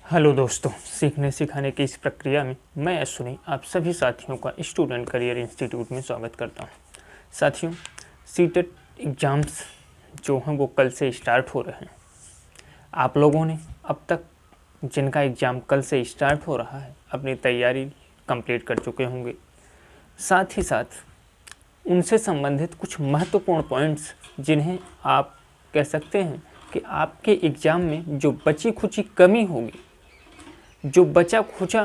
Hello दोस्तों, सीखने सिखाने की इस प्रक्रिया में मैं अश्विनी आप सभी साथियों का स्टूडेंट करियर इंस्टीट्यूट में स्वागत करता हूं। साथियों, सीटेट एग्ज़ाम्स जो हैं वो कल से स्टार्ट हो रहे हैं। आप लोगों ने अब तक जिनका एग्ज़ाम कल से स्टार्ट हो रहा है अपनी तैयारी कंप्लीट कर चुके होंगे। साथ ही साथ उनसे संबंधित कुछ महत्वपूर्ण पॉइंट्स जिन्हें आप कह सकते हैं कि आपके एग्ज़ाम में जो बची खुची कमी होगी, जो बचा खुचा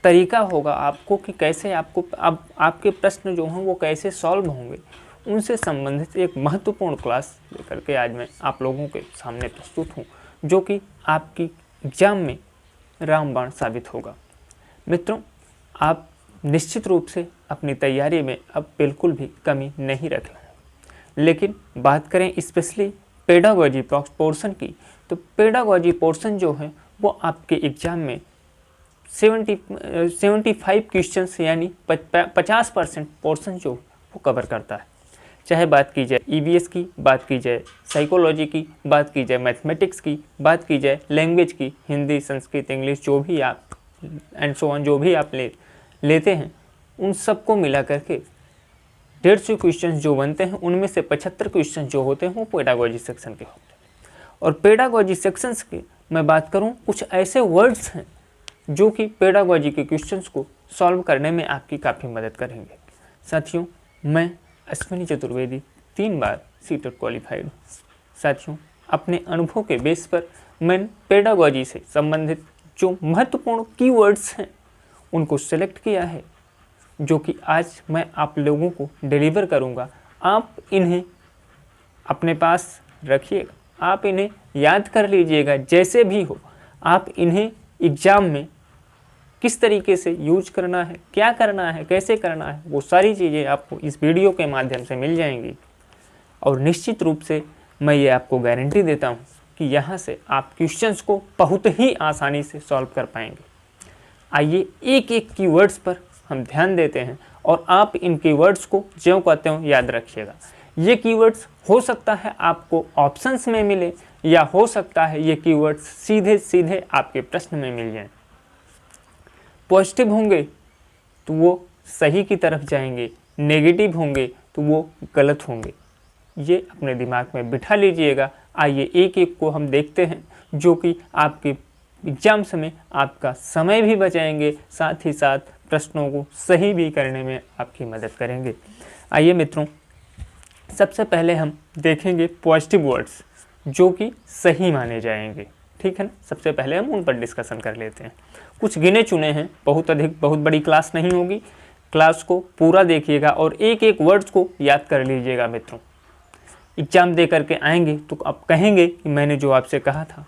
तरीका होगा आपको कि कैसे आपको अब आपके प्रश्न जो हैं वो कैसे सॉल्व होंगे, उनसे संबंधित एक महत्वपूर्ण क्लास लेकर के आज मैं आप लोगों के सामने प्रस्तुत हूँ, जो कि आपकी एग्ज़ाम में रामबाण साबित होगा। मित्रों, आप निश्चित रूप से अपनी तैयारी में अब बिल्कुल भी कमी नहीं रखें। लेकिन बात करें स्पेशली पेडागोजी पोर्शन की, तो पेडागोजी पोर्शन जो है वो आपके एग्ज़ाम में 75 क्वेश्चंस यानी 50% पोर्शन जो वो कवर करता है। चाहे बात की जाए ईवीएस की, बात की जाए साइकोलॉजी की, बात की जाए मैथमेटिक्स की, बात की जाए लैंग्वेज की, हिंदी, संस्कृत, इंग्लिश, जो भी आप एंड सो ऑन जो भी आप लेते हैं, उन सबको मिला करके 150 क्वेश्चन जो बनते हैं, उनमें से 75 क्वेश्चन जो होते हैं वो पेडागोजी सेक्शन के होते हैं। और पेडागोजी सेक्शंस की मैं बात करूं, कुछ ऐसे वर्ड्स हैं जो कि पेडागोजी के क्वेश्चंस को सॉल्व करने में आपकी काफ़ी मदद करेंगे। साथियों, मैं अश्विनी चतुर्वेदी 3 बार सीटेट क्वालिफाइड हूँ। साथियों, अपने अनुभव के बेस पर मैंने पेडागोजी से संबंधित जो महत्वपूर्ण कीवर्ड्स हैं उनको सेलेक्ट किया है, जो कि आज मैं आप लोगों को डिलीवर करूंगा। आप इन्हें अपने पास रखिएगा, आप इन्हें याद कर लीजिएगा। जैसे भी हो, आप इन्हें एग्ज़ाम में किस तरीके से यूज करना है, क्या करना है, कैसे करना है, वो सारी चीज़ें आपको इस वीडियो के माध्यम से मिल जाएंगी। और निश्चित रूप से मैं ये आपको गारंटी देता हूँ कि यहाँ से आप क्वेश्चंस को बहुत ही आसानी से सॉल्व कर पाएंगे। आइए एक एक कीवर्ड्स पर हम ध्यान देते हैं और आप इन कीवर्ड्स को ज्यों कहते हो याद रखिएगा। ये कीवर्ड्स हो सकता है आपको ऑप्शंस में मिले, या हो सकता है ये कीवर्ड्स सीधे सीधे आपके प्रश्न में मिल जाएं। पॉजिटिव होंगे तो वो सही की तरफ जाएंगे, नेगेटिव होंगे तो वो गलत होंगे। ये अपने दिमाग में बिठा लीजिएगा। आइए एक एक को हम देखते हैं, जो कि आपके एग्जाम में आपका समय भी बचाएंगे, साथ ही साथ प्रश्नों को सही भी करने में आपकी मदद करेंगे। आइए मित्रों, सबसे पहले हम देखेंगे पॉजिटिव वर्ड्स जो कि सही माने जाएंगे। ठीक है ना, सबसे पहले हम उन पर डिस्कशन कर लेते हैं। कुछ गिने चुने हैं, बहुत बड़ी क्लास नहीं होगी। क्लास को पूरा देखिएगा और एक एक वर्ड्स को याद कर लीजिएगा। मित्रों, एग्ज़ाम दे करके आएंगे तो आप कहेंगे कि मैंने जो आपसे कहा था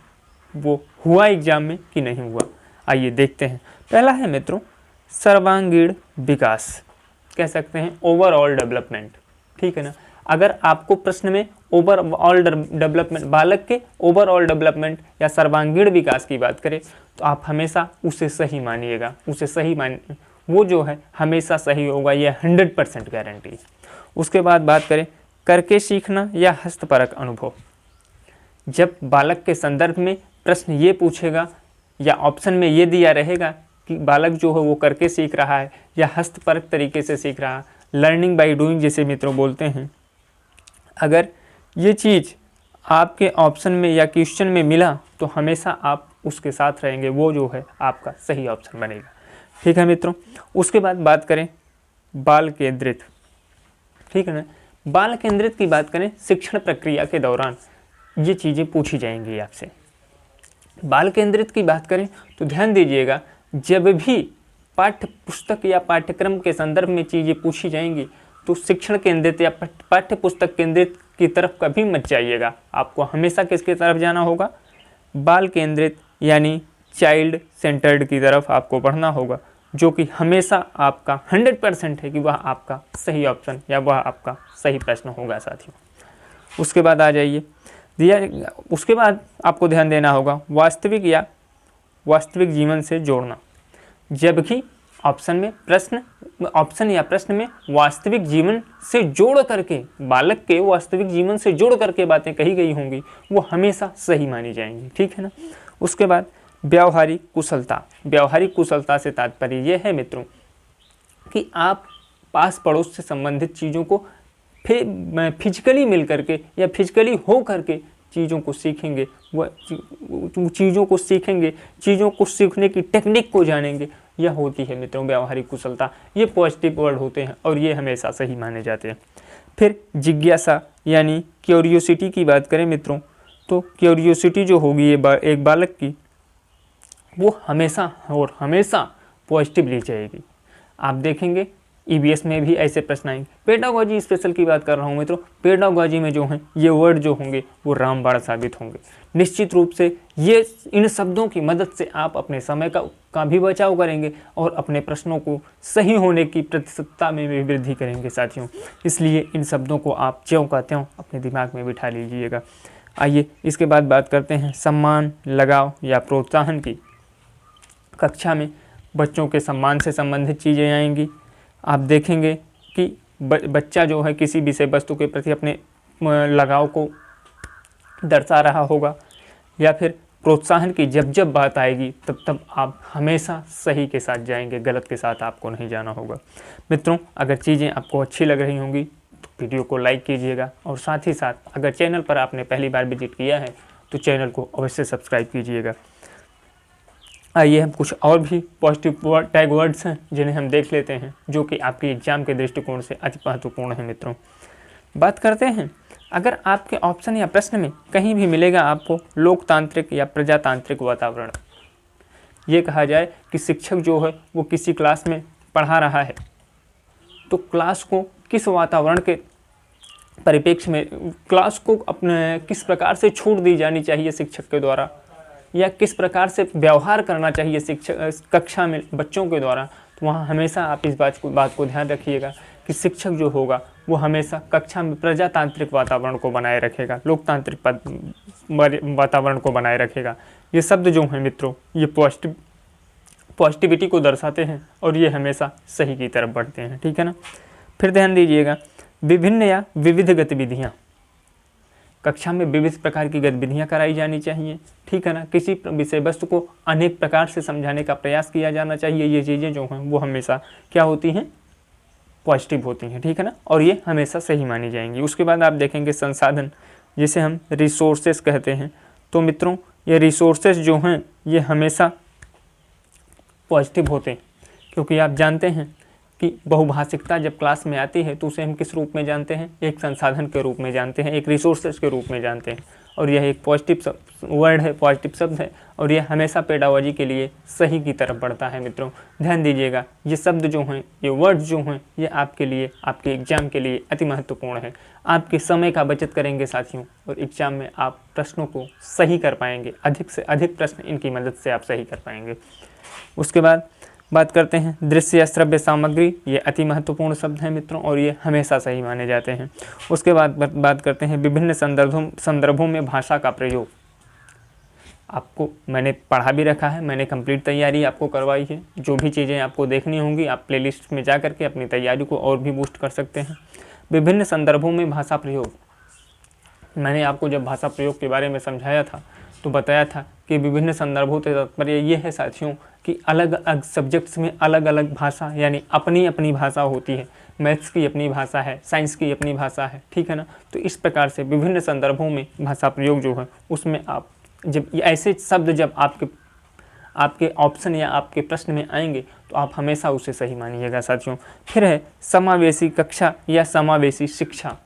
वो हुआ एग्ज़ाम में कि नहीं हुआ। आइए देखते हैं। पहला है मित्रों सर्वांगीण विकास, कह सकते हैं ओवरऑल डेवलपमेंट। ठीक है ना, अगर आपको प्रश्न में ओवरऑल डेवलपमेंट, बालक के ओवरऑल डेवलपमेंट या सर्वांगीण विकास की बात करें तो आप हमेशा उसे सही मानिएगा। उसे सही वो जो है हमेशा सही होगा, यह 100% गारंटी है। उसके बाद बात करें करके सीखना या हस्तपरक अनुभव। जब बालक के संदर्भ में प्रश्न ये पूछेगा या ऑप्शन में ये दिया रहेगा कि बालक जो है वो करके सीख रहा है या हस्तपरक तरीके से सीख रहा है, लर्निंग बाय डूइंग जिसे मित्रों बोलते हैं, अगर ये चीज़ आपके ऑप्शन में या क्वेश्चन में मिला तो हमेशा आप उसके साथ रहेंगे, वो जो है आपका सही ऑप्शन बनेगा। ठीक है मित्रों, उसके बाद बात करें बाल केंद्रित। ठीक है ना, बाल केंद्रित की बात करें, शिक्षण प्रक्रिया के दौरान ये चीज़ें पूछी जाएंगी आपसे। बाल केंद्रित की बात करें तो ध्यान दीजिएगा, जब भी पाठ्य पुस्तक या पाठ्यक्रम के संदर्भ में चीज़ें पूछी जाएंगी तो शिक्षण केंद्रित या पाठ्य पुस्तक केंद्रित की तरफ कभी मत जाइएगा। आपको हमेशा किसकी तरफ जाना होगा? बाल केंद्रित यानी चाइल्ड सेंटर्ड की तरफ आपको पढ़ना होगा, जो कि हमेशा आपका 100% है कि वह आपका सही ऑप्शन या वह आपका सही प्रश्न होगा साथियों। उसके बाद आ जाइए उसके बाद आपको ध्यान देना होगा वास्तविक या वास्तविक जीवन से जोड़ना। जब भी ऑप्शन या प्रश्न में वास्तविक जीवन से जोड़ करके, बालक के वास्तविक जीवन से जोड़ करके बातें कही गई होंगी, वो हमेशा सही मानी जाएंगी। ठीक है ना। उसके बाद व्यावहारिक कुशलता। व्यावहारिक कुशलता से तात्पर्य यह है मित्रों कि आप पास पड़ोस से संबंधित चीज़ों को फिजिकली मिल करके या फिजिकली हो करके चीज़ों को सीखेंगे, वह चीज़ों को सीखेंगे, चीज़ों को सीखने की टेक्निक को जानेंगे। यह होती है मित्रों व्यावहारिक कुशलता। ये पॉजिटिव वर्ड होते हैं और ये हमेशा सही माने जाते हैं। फिर जिज्ञासा यानी क्यूरियोसिटी की बात करें मित्रों, तो क्यूरियोसिटी जो होगी ये एक बालक की, वो हमेशा और हमेशा पॉजिटिव ली जाएगी। आप देखेंगे ईवीएस में भी ऐसे प्रश्न आएंगे। पेडागॉजी स्पेशल की बात कर रहा हूँ मित्रों, पेडागॉजी में जो हैं ये वर्ड जो होंगे वो रामबाण साबित होंगे। निश्चित रूप से ये इन शब्दों की मदद से आप अपने समय का भी बचाव करेंगे और अपने प्रश्नों को सही होने की प्रतिशतता में भी वृद्धि करेंगे साथियों। इसलिए इन शब्दों को आप ज्यों का त्यों अपने दिमाग में बिठा लीजिएगा। आइए इसके बाद बात करते हैं सम्मान, लगाव या प्रोत्साहन की। कक्षा में बच्चों के सम्मान से संबंधित चीज़ें आएंगी। आप देखेंगे कि बच्चा जो है किसी विषय वस्तु के प्रति अपने लगाव को दर्शा रहा होगा, या फिर प्रोत्साहन की जब जब बात आएगी तब तब आप हमेशा सही के साथ जाएंगे, गलत के साथ आपको नहीं जाना होगा। मित्रों, अगर चीज़ें आपको अच्छी लग रही होंगी तो वीडियो को लाइक कीजिएगा और साथ ही साथ अगर चैनल पर आपने पहली बार विजिट किया है तो चैनल को अवश्य सब्सक्राइब कीजिएगा। आइए हम कुछ और भी पॉजिटिव टैग वर्ड्स हैं जिन्हें हम देख लेते हैं, जो कि आपके एग्जाम के दृष्टिकोण से अति महत्वपूर्ण है मित्रों। बात करते हैं, अगर आपके ऑप्शन या प्रश्न में कहीं भी मिलेगा आपको लोकतांत्रिक या प्रजातांत्रिक वातावरण, ये कहा जाए कि शिक्षक जो है वो किसी क्लास में पढ़ा रहा है तो क्लास को किस वातावरण के परिप्रेक्ष्य में, क्लास को अपने किस प्रकार से छूट दी जानी चाहिए शिक्षक के द्वारा, या किस प्रकार से व्यवहार करना चाहिए शिक्षक कक्षा में बच्चों के द्वारा, तो वहाँ हमेशा आप इस बात को ध्यान रखिएगा कि शिक्षक जो होगा वो हमेशा कक्षा में प्रजातांत्रिक वातावरण को बनाए रखेगा, लोकतांत्रिक वातावरण को बनाए रखेगा। ये शब्द जो हैं मित्रों ये पॉजिटिविटी को दर्शाते हैं और ये हमेशा सही की तरफ बढ़ते हैं, ठीक है ना। फिर ध्यान दीजिएगा, विभिन्न या विविध गतिविधियाँ। कक्षा में विविध प्रकार की गतिविधियाँ कराई जानी चाहिए, ठीक है ना। किसी विषय वस्तु को अनेक प्रकार से समझाने का प्रयास किया जाना चाहिए। ये चीज़ें जो हैं वो हमेशा क्या होती हैं, पॉजिटिव होती हैं, ठीक है ना, और ये हमेशा सही मानी जाएंगी। उसके बाद आप देखेंगे संसाधन, जिसे हम रिसोर्सेस कहते हैं। तो मित्रों ये रिसोर्सेस जो हैं ये हमेशा पॉजिटिव होते हैं, क्योंकि आप जानते हैं कि बहुभाषिकता जब क्लास में आती है तो उसे हम किस रूप में जानते हैं, एक संसाधन के रूप में जानते हैं, एक रिसोर्सेज के रूप में जानते हैं। और यह एक पॉजिटिव वर्ड है, पॉजिटिव शब्द है, और यह हमेशा पेडागॉजी के लिए सही की तरफ बढ़ता है। मित्रों ध्यान दीजिएगा, ये शब्द जो हैं, ये वर्ड्स जो हैं, ये आपके लिए, आपके एग्जाम के लिए अति महत्वपूर्ण है। आपके समय का बचत करेंगे साथियों, और एग्जाम में आप प्रश्नों को सही कर पाएंगे। अधिक से अधिक प्रश्न इनकी मदद से आप सही कर पाएंगे। उसके बाद बात करते हैं दृश्य या श्रव्य सामग्री। ये अति महत्वपूर्ण शब्द हैं मित्रों और ये हमेशा सही माने जाते हैं। उसके बाद बात करते हैं विभिन्न संदर्भों में भाषा का प्रयोग। आपको मैंने पढ़ा भी रखा है, मैंने कंप्लीट तैयारी आपको करवाई है। जो भी चीज़ें आपको देखनी होंगी आप प्लेलिस्ट में जा करके अपनी तैयारी को और भी बूस्ट कर सकते हैं। विभिन्न संदर्भों में भाषा प्रयोग, मैंने आपको जब भाषा प्रयोग के बारे में समझाया था तो बताया था कि विभिन्न संदर्भों से तात्पर्य ये है साथियों कि अलग अलग सब्जेक्ट्स में अलग अलग भाषा यानी अपनी अपनी भाषा होती है। मैथ्स की अपनी भाषा है, साइंस की अपनी भाषा है, ठीक है ना। तो इस प्रकार से विभिन्न संदर्भों में भाषा प्रयोग जो है उसमें आप जब ऐसे शब्द जब आपके ऑप्शन या आपके प्रश्न में आएंगे तो आप हमेशा उसे सही मानिएगा साथियों। फिर है समावेशी कक्षा या समावेशी शिक्षा,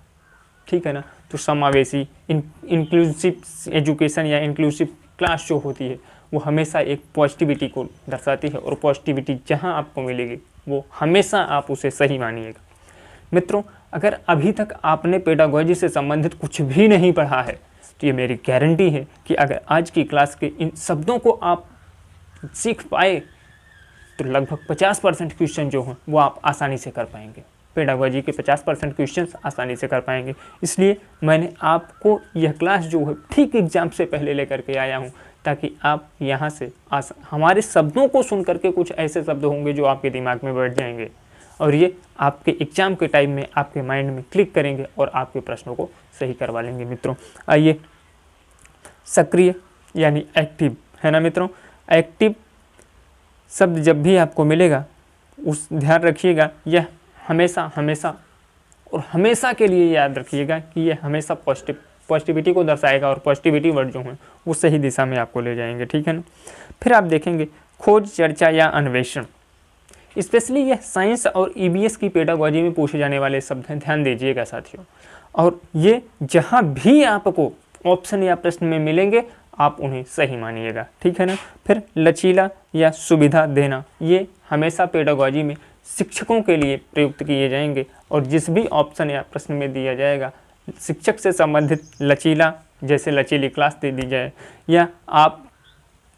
ठीक है ना। तो समावेशी इंक्लूसिव एजुकेशन या इंक्लूसिव क्लास जो होती है वो हमेशा एक पॉजिटिविटी को दर्शाती है और पॉजिटिविटी जहां आपको मिलेगी वो हमेशा आप उसे सही मानिएगा। मित्रों अगर अभी तक आपने पेडागॉजी से संबंधित कुछ भी नहीं पढ़ा है तो ये मेरी गारंटी है कि अगर आज की क्लास के इन शब्दों को आप सीख पाए तो लगभग 50% क्वेश्चन जो हैं वो आप आसानी से कर पाएंगे। पेडागॉजी के 50% क्वेश्चंस आसानी से कर पाएंगे। इसलिए मैंने आपको यह क्लास जो है ठीक एग्जाम से पहले लेकर के आया हूँ ताकि आप यहाँ से हमारे शब्दों को सुन करके कुछ ऐसे शब्द होंगे जो आपके दिमाग में बैठ जाएंगे और ये आपके एग्जाम के टाइम में आपके माइंड में क्लिक करेंगे और आपके प्रश्नों को सही करवा लेंगे। मित्रों आइए सक्रिय यानी एक्टिव, है ना मित्रों। एक्टिव शब्द जब भी आपको मिलेगा उस ध्यान रखिएगा यह हमेशा हमेशा और हमेशा के लिए याद रखिएगा कि यह हमेशा पॉजिटिविटी को दर्शाएगा और पॉजिटिविटी वर्ड जो हैं वो सही दिशा में आपको ले जाएंगे, ठीक है ना। फिर आप देखेंगे खोज, चर्चा या अन्वेषण, स्पेशली यह साइंस और ईवीएस की पेडागोजी में पूछे जाने वाले शब्द हैं, ध्यान दीजिएगा साथियों। और ये जहाँ भी आपको ऑप्शन या प्रश्न में मिलेंगे आप उन्हें सही मानिएगा, ठीक है ना। फिर लचीला या सुविधा देना, ये हमेशा पेडागोजी में शिक्षकों के लिए प्रयुक्त किए जाएंगे और जिस भी ऑप्शन या प्रश्न में दिया जाएगा शिक्षक से संबंधित लचीला, जैसे लचीली क्लास दे दी जाए या आप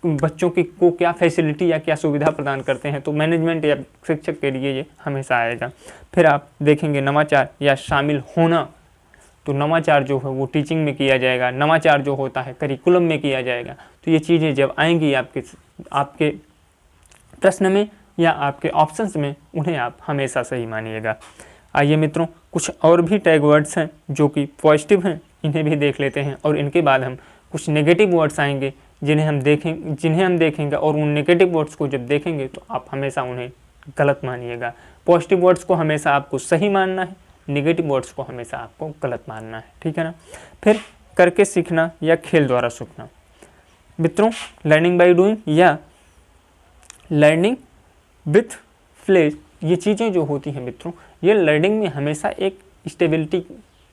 बच्चों की को क्या फैसिलिटी या क्या सुविधा प्रदान करते हैं, तो मैनेजमेंट या शिक्षक के लिए ये हमेशा आएगा। फिर आप देखेंगे नवाचार या शामिल होना, तो नवाचार जो है वो टीचिंग में किया जाएगा, नवाचार जो होता है करिकुलम में किया जाएगा। तो ये चीज़ें जब आएंगी आपके प्रश्न में या आपके ऑप्शंस में, उन्हें आप हमेशा सही मानिएगा। आइए मित्रों, कुछ और भी टैग वर्ड्स हैं जो कि पॉजिटिव हैं, इन्हें भी देख लेते हैं और इनके बाद हम कुछ नेगेटिव वर्ड्स आएंगे जिन्हें हम देखेंगे और उन नेगेटिव वर्ड्स को जब देखेंगे तो आप हमेशा उन्हें गलत मानिएगा। पॉजिटिव वर्ड्स को हमेशा आपको सही मानना है, नेगेटिव वर्ड्स को हमेशा आपको गलत मानना है, ठीक है ना। फिर करके सीखना या खेल द्वारा सीखना, मित्रों लर्निंग बाय डूइंग या लर्निंग विथ प्ले, ये चीज़ें जो होती हैं मित्रों, ये लर्निंग में हमेशा एक स्टेबिलिटी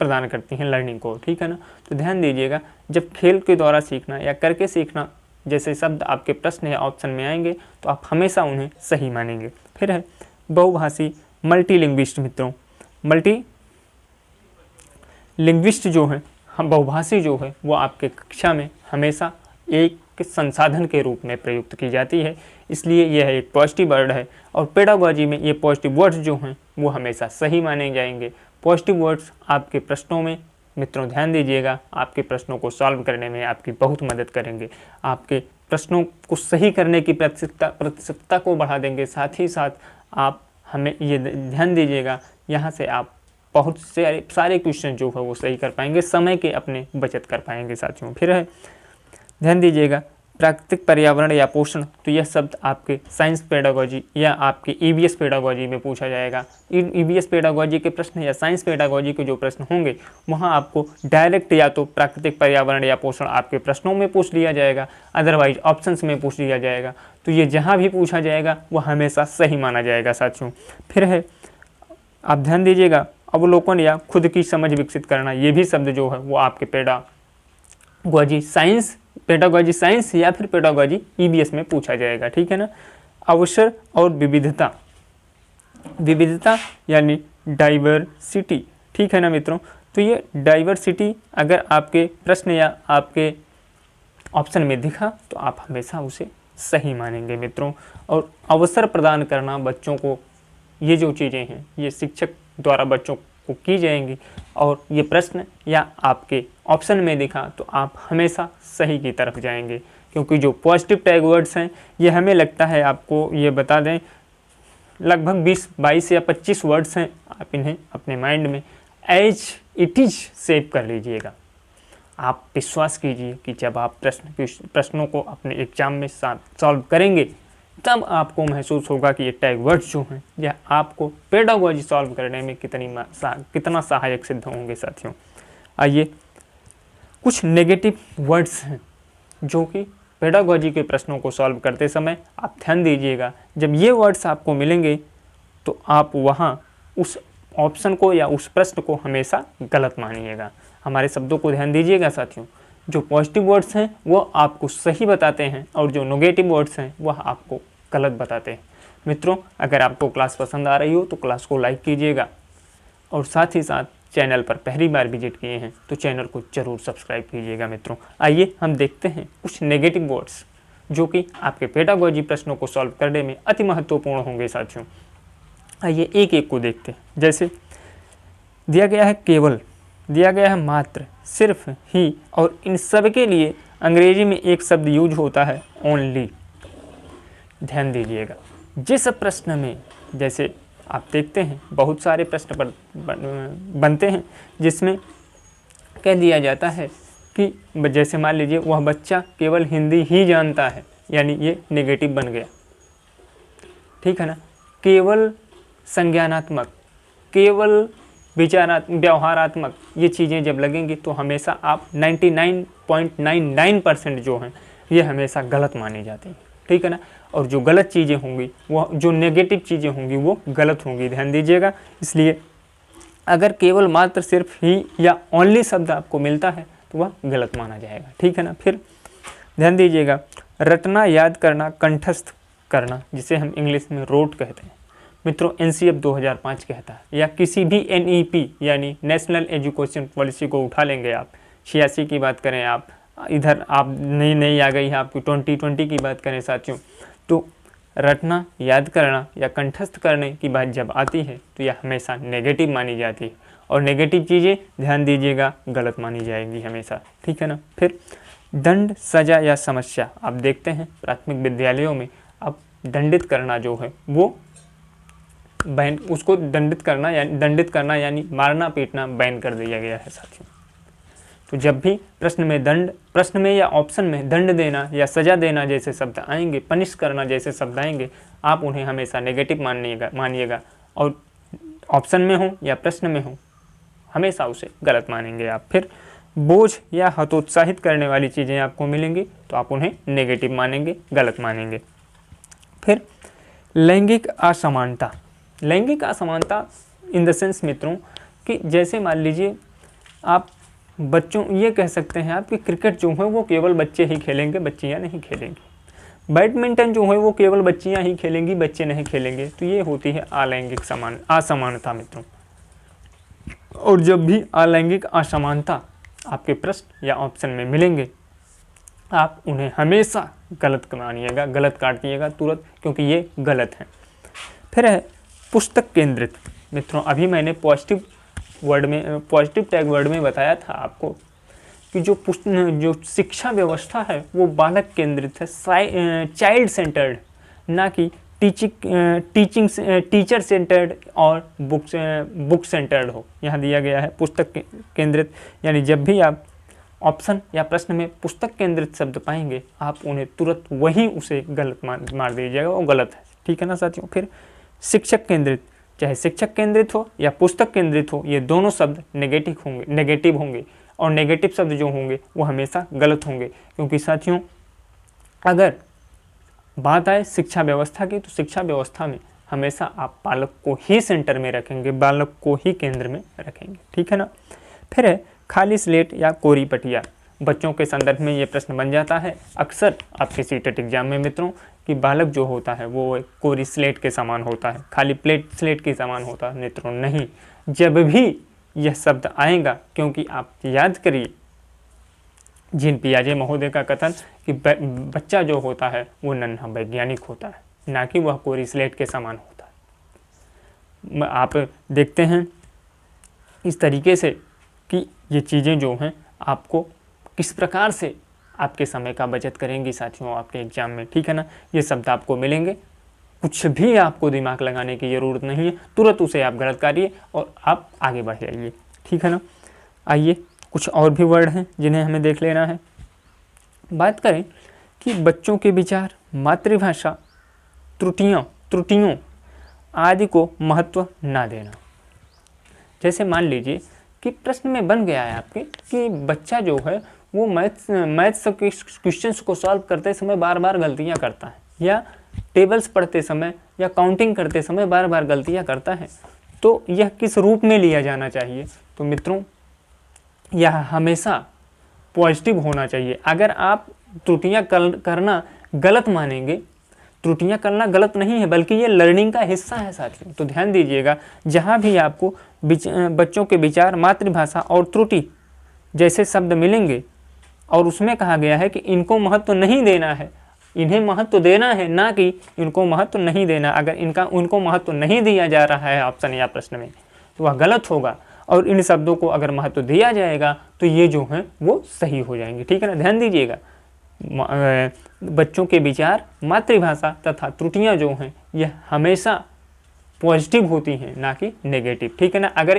प्रदान करती हैं लर्निंग को, ठीक है ना। तो ध्यान दीजिएगा, जब खेल के द्वारा सीखना या करके सीखना जैसे शब्द आपके प्रश्न या ऑप्शन में आएंगे तो आप हमेशा उन्हें सही मानेंगे। फिर है बहुभाषी, मल्टी लिंग्विस्ट, मित्रों मल्टी लिंग्विस्ट जो है, हम बहुभाषी जो है वो आपके कक्षा में हमेशा एक संसाधन के रूप में प्रयुक्त की जाती है, इसलिए यह एक पॉजिटिव वर्ड है। और पेडागोजी में ये पॉजिटिव वर्ड्स जो हैं वो हमेशा सही माने जाएंगे। पॉजिटिव वर्ड्स आपके प्रश्नों में, मित्रों ध्यान दीजिएगा, आपके प्रश्नों को सॉल्व करने में आपकी बहुत मदद करेंगे, आपके प्रश्नों को सही करने की प्रतिशतता को बढ़ा देंगे। साथ ही साथ आप हमें ये ध्यान दीजिएगा, यहाँ से आप बहुत सारे क्वेश्चन जो है वो सही कर पाएंगे, समय के अपने बचत कर पाएंगे साथियों। फिर है ध्यान दीजिएगा प्राकृतिक पर्यावरण या पोषण, तो यह शब्द आपके साइंस पेडागोजी या आपके ईवीएस पेडागोजी में पूछा जाएगा। ईवीएस पेडागोजी के प्रश्न या साइंस पेडागोजी के जो प्रश्न होंगे वहाँ आपको डायरेक्ट या तो प्राकृतिक पर्यावरण या पोषण आपके प्रश्नों में पूछ लिया जाएगा, अदरवाइज ऑप्शंस में पूछ लिया जाएगा। तो ये जहाँ भी पूछा जाएगा वह हमेशा सही माना जाएगा साथियों। फिर है आप ध्यान दीजिएगा अवलोकन या खुद की समझ विकसित करना, ये भी शब्द जो है वो आपके पेडागोजी साइंस या फिर पेडागोजी ईवीएस में पूछा जाएगा, ठीक है ना। अवसर और विविधता यानी डाइवर्सिटी, ठीक है ना मित्रों। तो ये डाइवर्सिटी अगर आपके प्रश्न या आपके ऑप्शन में दिखा तो आप हमेशा उसे सही मानेंगे मित्रों। और अवसर प्रदान करना बच्चों को, ये जो चीज़ें हैं ये शिक्षक द्वारा बच्चों को की जाएंगी और ये प्रश्न या आपके ऑप्शन में दिखा तो आप हमेशा सही की तरफ जाएंगे, क्योंकि जो पॉजिटिव टैग वर्ड्स हैं ये हमें लगता है, आपको ये बता दें, लगभग 22 या 25 वर्ड्स हैं। आप इन्हें अपने माइंड में एज इट इज़ सेव कर लीजिएगा। आप विश्वास कीजिए कि जब आप प्रश्नों को अपने एग्जाम में सॉल्व करेंगे तब आपको महसूस होगा कि ये टैग वर्ड्स जो हैं यह आपको पेडागोजी सॉल्व करने में कितना सहायक सिद्ध होंगे साथियों। आइए कुछ नेगेटिव वर्ड्स हैं जो कि पेडागोजी के प्रश्नों को सॉल्व करते समय आप ध्यान दीजिएगा, जब ये वर्ड्स आपको मिलेंगे तो आप वहाँ उस ऑप्शन को या उस प्रश्न को हमेशा गलत मानिएगा। हमारे शब्दों को ध्यान दीजिएगा साथियों, जो पॉजिटिव वर्ड्स हैं वो आपको सही बताते हैं और जो नेगेटिव वर्ड्स हैं वह आपको गलत बताते हैं। मित्रों अगर आपको क्लास पसंद आ रही हो तो क्लास को लाइक कीजिएगा और साथ ही साथ चैनल पर पहली बार विजिट किए हैं तो चैनल को जरूर सब्सक्राइब कीजिएगा मित्रों। आइए हम देखते हैं कुछ नेगेटिव वर्ड्स जो कि आपके पेडागोजी प्रश्नों को सॉल्व करने में अति महत्वपूर्ण होंगे साथियों। आइए एक एक को देखते हैं। जैसे दिया गया है केवल, दिया गया है मात्र, सिर्फ, ही, और इन सब के लिए अंग्रेजी में एक शब्द यूज होता है ओनली। ध्यान दीजिएगा जिस प्रश्न में, जैसे आप देखते हैं बहुत सारे प्रश्न बनते हैं जिसमें कह दिया जाता है कि जैसे मान लीजिए वह बच्चा केवल हिंदी ही जानता है यानी ये नेगेटिव बन गया, ठीक है ना। केवल संज्ञानात्मक, केवल व्यवहारात्मक ये चीज़ें जब लगेंगी तो हमेशा आप 99.99% जो हैं ये हमेशा गलत मानी जाती हैं, ठीक है ना। और जो गलत चीज़ें होंगी, वो जो नेगेटिव चीज़ें होंगी वो गलत होंगी, ध्यान दीजिएगा। इसलिए अगर केवल मात्र सिर्फ ही या ओनली शब्द आपको मिलता है तो वह गलत माना जाएगा, ठीक है ना। फिर ध्यान दीजिएगा, रटना, याद करना, कंठस्थ करना, जिसे हम इंग्लिश में रोट कहते हैं मित्रों, NCF 2005 कहता है, या किसी भी NEP यानी नेशनल एजुकेशन पॉलिसी को उठा लेंगे आप, 86 की बात करें आप, इधर आप नई आ गई है आपकी 2020 की बात करें साथियों, तो रटना, याद करना या कंठस्थ करने की बात जब आती है तो यह हमेशा नेगेटिव मानी जाती है, और नेगेटिव चीज़ें ध्यान दीजिएगा गलत मानी जाएंगी हमेशा, ठीक है ना। फिर दंड, सजा या समस्या, आप देखते हैं प्राथमिक विद्यालयों में अब दंडित करना जो है वो बैन, उसको दंडित करना यानी मारना पीटना बैन कर दिया गया है साथियों। तो जब भी प्रश्न में या ऑप्शन में दंड देना या सजा देना जैसे शब्द आएंगे, पनिश करना जैसे शब्द आएंगे, आप उन्हें हमेशा नेगेटिव मानिएगा, और ऑप्शन में हो या प्रश्न में हो हमेशा उसे गलत मानेंगे आप। फिर बोझ या हतोत्साहित करने वाली चीज़ें आपको मिलेंगी तो आप उन्हें नेगेटिव मानेंगे, गलत मानेंगे। फिर लैंगिक असमानता, लैंगिक असमानता इन द सेंस मित्रों कि जैसे मान लीजिए आप बच्चों, ये कह सकते हैं आप कि क्रिकेट जो है वो केवल बच्चे ही खेलेंगे, बच्चियाँ नहीं खेलेंगी। बैडमिंटन जो है वो केवल बच्चियाँ ही खेलेंगी, बच्चे नहीं खेलेंगे। तो ये होती है अलैंगिक असमानता मित्रों। और जब भी अलैंगिक असमानता आपके प्रश्न या ऑप्शन में मिलेंगे, आप उन्हें हमेशा गलत मानिएगा, गलत काट दिएगा तुरंत, क्योंकि ये गलत है। फिर है पुस्तक केंद्रित मित्रों, अभी मैंने पॉजिटिव टैग वर्ड में बताया था आपको कि जो शिक्षा व्यवस्था है वो बालक केंद्रित है, चाइल्ड सेंटर्ड, ना कि टीचर सेंटर्ड और बुक सेंटर्ड हो। यहाँ दिया गया है पुस्तक केंद्रित, यानी जब भी आप ऑप्शन या प्रश्न में पुस्तक केंद्रित शब्द पाएंगे आप उन्हें तुरंत वहीं उसे गलत मार दीजिएगा, वो गलत है, ठीक है ना साथियों। फिर शिक्षक केंद्रित, चाहे शिक्षक केंद्रित हो या पुस्तक केंद्रित हो, ये दोनों शब्द नेगेटिव होंगे, और नेगेटिव शब्द जो होंगे वो हमेशा गलत होंगे, क्योंकि साथियों अगर बात आए शिक्षा व्यवस्था की, तो शिक्षा व्यवस्था में हमेशा आप बालक को ही सेंटर में रखेंगे, बालक को ही केंद्र में रखेंगे, ठीक है ना। फिर है खाली स्लेट या कोरी पटिया, बच्चों के संदर्भ में ये प्रश्न बन जाता है अक्सर आपके सीटेट एग्जाम में मित्रों, कि बालक जो होता है वो कोरी स्लेट के समान होता है, खाली प्लेट स्लेट के समान होता है मित्रों। नहीं, जब भी यह शब्द आएगा, क्योंकि आप याद करिए जीन पियाजे महोदय का कथन कि बच्चा जो होता है वो नन्हा वैज्ञानिक होता है, ना कि वह कोरी स्लेट के समान होता है। आप देखते हैं इस तरीके से कि ये चीज़ें जो हैं आपको किस प्रकार से आपके समय का बचत करेंगी साथियों आपके एग्जाम में, ठीक है ना। ये शब्द आपको मिलेंगे, कुछ भी आपको दिमाग लगाने की ज़रूरत नहीं है, तुरंत उसे आप गलत करिए और आप आगे बढ़ जाइए, ठीक है ना। आइए कुछ और भी वर्ड हैं जिन्हें हमें देख लेना है। बात करें कि बच्चों के विचार, मातृभाषा, त्रुटियों आदि को महत्व ना देना। जैसे मान लीजिए कि प्रश्न में बन गया है आपके कि बच्चा जो है वो मैथ्स के क्वेश्चंस को सॉल्व करते समय बार बार गलतियां करता है, या टेबल्स पढ़ते समय या काउंटिंग करते समय बार बार गलतियां करता है, तो यह किस रूप में लिया जाना चाहिए? तो मित्रों यह हमेशा पॉजिटिव होना चाहिए। अगर आप त्रुटियां करना गलत मानेंगे, त्रुटियां करना गलत नहीं है बल्कि ये लर्निंग का हिस्सा है साथियों। तो ध्यान दीजिएगा, जहाँ भी आपको बच्चों के विचार, मातृभाषा और त्रुटि जैसे शब्द मिलेंगे और उसमें कहा गया है कि इनको महत्व नहीं देना है, इन्हें महत्व देना है, ना कि इनको महत्व नहीं देना। अगर उनको महत्व नहीं दिया जा रहा है ऑप्शन या प्रश्न में तो वह गलत होगा, और इन शब्दों को अगर महत्व दिया जाएगा तो ये जो हैं वो सही हो जाएंगे, ठीक है ना। ध्यान दीजिएगा, बच्चों के विचार, मातृभाषा तथा त्रुटियां जो हैं यह हमेशा पॉजिटिव होती हैं, ना कि नेगेटिव, ठीक है ना। अगर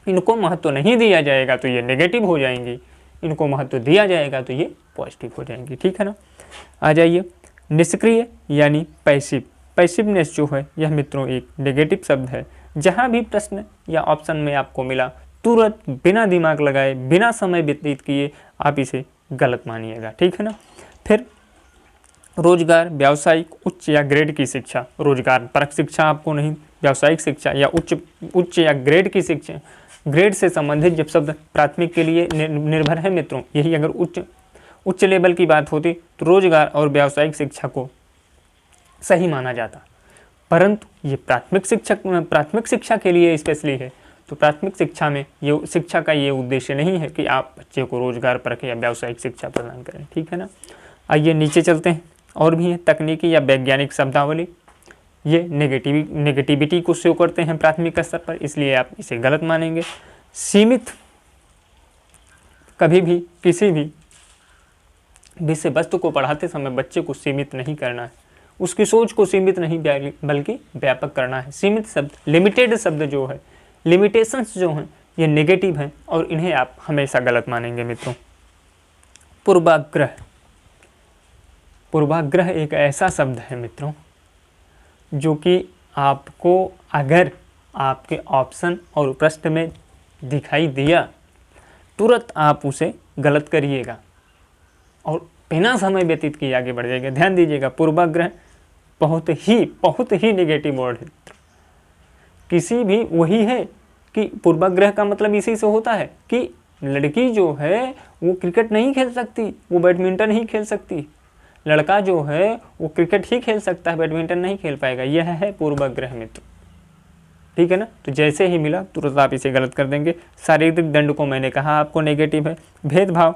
इनको महत्व नहीं दिया जाएगा तो ये नेगेटिव हो जाएंगी, इनको महत्व दिया जाएगा तो ये पॉजिटिव हो जाएंगी, ठीक है ना। आ जाइए निष्क्रिय यानी पैसिव। पैसिवनेस जो है यह मित्रों एक नेगेटिव शब्द है। जहाँ भी प्रश्न या ऑप्शन में आपको मिला तुरंत बिना दिमाग लगाए बिना समय व्यतीत किए आप इसे गलत मानिएगा, ठीक है ना। फिर रोजगार, व्यावसायिक, उच्च या ग्रेड की शिक्षा। रोजगार परक शिक्षा आपको नहीं, व्यावसायिक शिक्षा या उच्च या ग्रेड की शिक्षा, ग्रेड से संबंधित जब शब्द प्राथमिक के लिए निर्भर है मित्रों, यही अगर उच्च लेवल की बात होती तो रोजगार और व्यावसायिक शिक्षा को सही माना जाता, परंतु ये प्राथमिक शिक्षा के लिए स्पेशली है। तो प्राथमिक शिक्षा में ये शिक्षा का ये उद्देश्य नहीं है कि आप बच्चे को रोजगार परक या व्यावसायिक शिक्षा प्रदान करें, ठीक है ना। आइए नीचे चलते हैं, और भी है तकनीकी या वैज्ञानिक शब्दावली। ये नेगेटिविटी को शो करते हैं प्राथमिक स्तर पर, इसलिए आप इसे गलत मानेंगे। सीमित, कभी भी किसी भी विषय वस्तु को पढ़ाते समय बच्चे को सीमित नहीं करना है, उसकी सोच को सीमित नहीं बल्कि व्यापक करना है। सीमित शब्द, लिमिटेड शब्द जो है, लिमिटेशंस जो हैं ये नेगेटिव हैं और इन्हें आप हमेशा गलत मानेंगे मित्रों। पूर्वाग्रह, पूर्वाग्रह एक ऐसा शब्द है मित्रों जो कि आपको अगर आपके ऑप्शन और प्रश्न में दिखाई दिया तुरंत आप उसे गलत करिएगा और बिना समय व्यतीत किए आगे बढ़ जाएगा। ध्यान दीजिएगा, पूर्वाग्रह बहुत ही नेगेटिव वर्ड है। किसी भी वही है कि पूर्वाग्रह का मतलब इसी से होता है कि लड़की जो है वो क्रिकेट नहीं खेल सकती, वो बैडमिंटन ही खेल सकती, लड़का जो है वो क्रिकेट ही खेल सकता है, बैडमिंटन नहीं खेल पाएगा। यह है पूर्वाग्रह मित्र, ठीक है ना। तो जैसे ही मिला तुरंत आप इसे गलत कर देंगे। शारीरिक दंड को मैंने कहा आपको नेगेटिव है। भेदभाव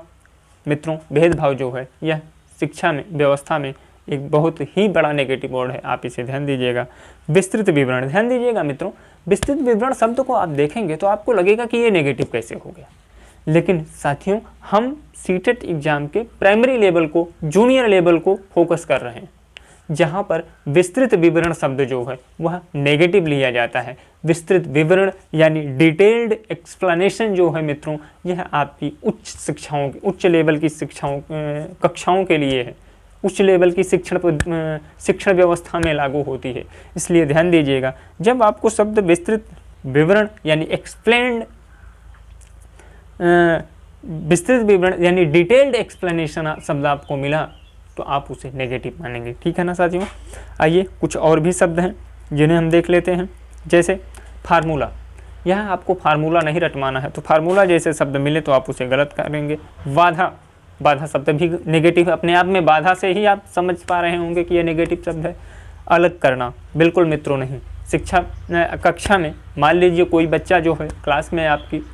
मित्रों, भेदभाव जो है यह शिक्षा में, व्यवस्था में एक बहुत ही बड़ा नेगेटिव वर्ड है, आप इसे ध्यान दीजिएगा। विस्तृत विवरण, ध्यान दीजिएगा मित्रों, विस्तृत विवरण शब्द को आप देखेंगे तो आपको लगेगा कि ये नेगेटिव कैसे हो गया, लेकिन साथियों हम सीटेट एग्जाम के प्राइमरी लेवल को, जूनियर लेवल को फोकस कर रहे हैं, जहाँ पर विस्तृत विवरण शब्द जो है वह नेगेटिव लिया जाता है। विस्तृत विवरण यानी डिटेल्ड एक्सप्लेनेशन जो है मित्रों, यह आपकी उच्च शिक्षाओं, उच्च लेवल की शिक्षाओं, कक्षाओं के लिए है, उच्च लेवल की शिक्षण व्यवस्था में लागू होती है। इसलिए ध्यान दीजिएगा, जब आपको शब्द विस्तृत विवरण यानी एक्सप्लेन्ड, विस्तृत विवरण यानी डिटेल्ड एक्सप्लेनेशन शब्द आपको मिला तो आप उसे नेगेटिव मानेंगे, ठीक है ना साथियों। आइए कुछ और भी शब्द हैं जिन्हें हम देख लेते हैं, जैसे फार्मूला। यहाँ आपको फार्मूला नहीं रटवाना है, तो फार्मूला जैसे शब्द मिले तो आप उसे गलत करेंगे। बाधा, बाधा शब्द भी नेगेटिव है अपने आप में, बाधा से ही आप समझ पा रहे होंगे कि यह नेगेटिव शब्द है। अलग करना, बिल्कुल मित्रों नहीं। शिक्षा कक्षा में मान लीजिए कोई बच्चा जो है क्लास में आपकी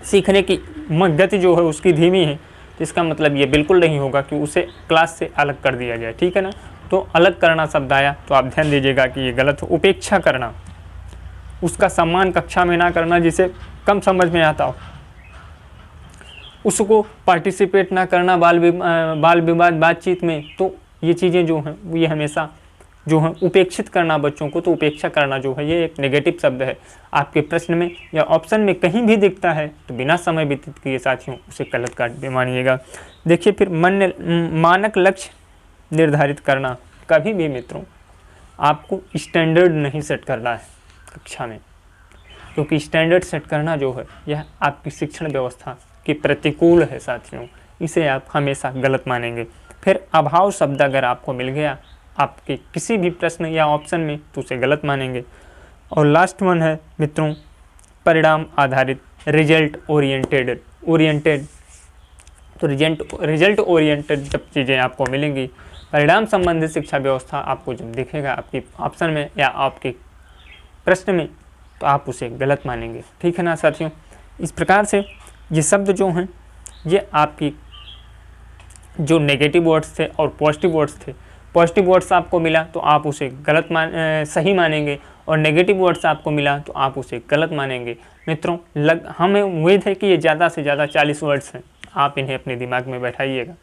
सीखने की गति जो है उसकी धीमी है, तो इसका मतलब ये बिल्कुल नहीं होगा कि उसे क्लास से अलग कर दिया जाए, ठीक है ना। तो अलग करना शब्द आया तो आप ध्यान दीजिएगा कि ये गलत हो। उपेक्षा करना, उसका सम्मान कक्षा में ना करना जिसे कम समझ में आता हो, उसको पार्टिसिपेट ना करना बाल विवाद बातचीत में, तो ये चीज़ें जो हैं ये हमेशा जो है उपेक्षित करना बच्चों को, तो उपेक्षा करना जो है ये एक नेगेटिव शब्द है। आपके प्रश्न में या ऑप्शन में कहीं भी दिखता है तो बिना समय व्यतीत किए साथियों उसे गलत काट मानिएगा। देखिए फिर मानक लक्ष्य निर्धारित करना, कभी भी मित्रों आपको स्टैंडर्ड नहीं सेट करना है कक्षा में, क्योंकि स्टैंडर्ड सेट करना जो है यह आपकी शिक्षण व्यवस्था के प्रतिकूल है साथियों, इसे आप हमेशा गलत मानेंगे। फिर अभाव शब्द अगर आपको मिल गया आपके किसी भी प्रश्न या ऑप्शन में तो उसे गलत मानेंगे। और लास्ट वन है मित्रों परिणाम आधारित, रिजल्ट ओरिएंटेड। तो रिजल्ट ओरिएंटेड जब चीज़ें आपको मिलेंगी, परिणाम संबंधित शिक्षा व्यवस्था आपको जब दिखेगा आपकी ऑप्शन में या आपके प्रश्न में, तो आप उसे गलत मानेंगे, ठीक है ना साथियों। इस प्रकार से ये शब्द जो हैं ये आपकी जो नेगेटिव वर्ड्स थे और पॉजिटिव वर्ड्स थे, पॉजिटिव वर्ड्स आपको मिला तो आप उसे सही मानेंगे और नेगेटिव वर्ड्स आपको मिला तो आप उसे गलत मानेंगे। मित्रों हमें उम्मीद है कि ये ज़्यादा से ज़्यादा 40 वर्ड्स हैं, आप इन्हें अपने दिमाग में बैठाइएगा।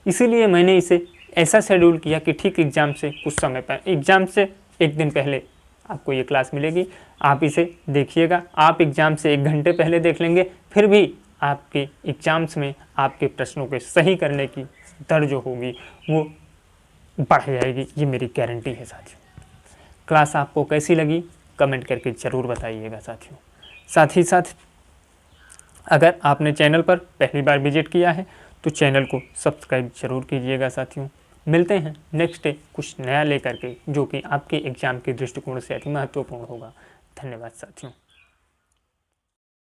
इसीलिए मैंने इसे ऐसा शेड्यूल किया कि ठीक एग्ज़ाम से कुछ समय पहले, एग्ज़ाम से एक दिन पहले आपको ये क्लास मिलेगी, आप इसे देखिएगा। आप एग्ज़ाम से 1 घंटे पहले देख लेंगे फिर भी आपके एग्ज़ाम्स में आपके प्रश्नों के सही करने की दर जो होगी वो बढ़ जाएगी, ये मेरी गारंटी है साथियों। क्लास आपको कैसी लगी कमेंट करके ज़रूर बताइएगा साथियों। साथ ही साथ अगर आपने चैनल पर पहली बार विजिट किया है तो चैनल को सब्सक्राइब जरूर कीजिएगा साथियों। मिलते हैं नेक्स्ट डे कुछ नया लेकर के जो कि आपके एग्ज़ाम के दृष्टिकोण से अति महत्वपूर्ण होगा। धन्यवाद साथियों।